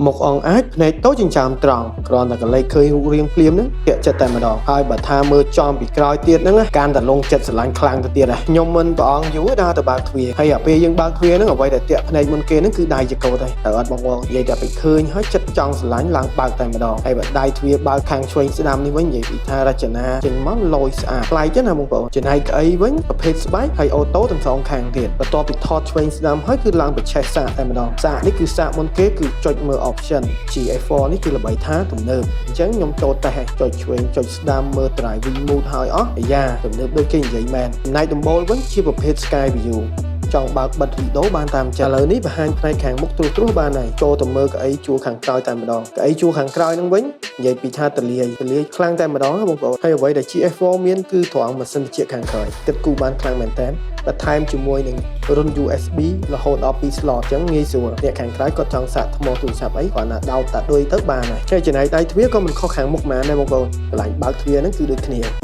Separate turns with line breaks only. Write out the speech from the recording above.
មកអងអាចភ្នែកតូចចិញ្ចើមត្រង់គ្រាន់តែកលេចឃើញរូបរាងភ្លាមហ្នឹងពាក់ចិត្តតែម្ដងហើយបើថាមើលចំពីក្រោយទៀតហ្នឹងកាន់តែលងចិត្តស្រឡាញ់ខ្លាំងទៅទៀតដែរខ្ញុំមិនប្រអងយូរដើរទៅបើកទ្វារហើយអាពេលយើងបើកទ្វារហ្នឹងអ្វីដែលតាក់ភ្នែកមុនគេហ្នឹងគឺដៃចកោតហើយអត់បងនិយាយតែពេលឃើញហើយចិត្តចង់ស្រឡាញ់ឡើងបើកតែម្ដងហើយបើដៃទ្វារបើកខាងឆ្វេងស្ដាំនេះវិញនិយាយពីថារចនាចេញមកលយស្អាតប្លែកទេណាបងប្អូនចំណែកក្អីវិញប្រភេទស្បែកហើយអូតូទាំងសងខាងទៀតបន្ទាប់ពីថតឆ្វេងស្ដាំហើយគឺឡើងប្រឆេះសាកតែម្ដងសាកនេះគឺសាកមុនគេគឺចុចមើល option GA4 នេះគឺល្បីថាទំនើបអញ្ចឹងខ្ញុំចូលតេស្តចុចឆ្វេងចុចស្ដាំមើល driving mode ហើយអស់អាយ៉ាទំនើបដូចគេនិយាយមែនចំណែកដំបូលវិញជាប្រភេទ sky view ចង់បើកបិទវីដេអូបានតាមចិត្តឥឡូវនេះបង្ហាញផ្នែកខាងមុខត្រួសបានហើយចូលទៅមើលកៅអីជួរខាងក្រោយតែម្ដងកៅអីជួរខាងក្រោយហ្នឹងវិញនិយាយពីថាទលាយខ្លាំងតែម្ដងបងប្អូនហើយអ្វីដែល GS4 មានគឺត្រង់ម៉ាស៊ីនត្រជាក់ខាងក្រោយគិតគូរបានខ្លាំងមែនតើបន្ថែមជាមួយនឹងរុន USB រហូតដល់2 slot អញ្ចឹងងាយស្រួលអ្នកខាងក្រោយគាត់ចង់សាកថ្មទូរស័ព្ទអីគាត់ណាដោតតាដួយទៅបានហើយចំណែកដៃទ្វារក៏មិនខុសខាងមុខម៉ានដែរបងប្អូនកន្លែងបើកទ្វារហ្នឹងគឺដូចគ្នា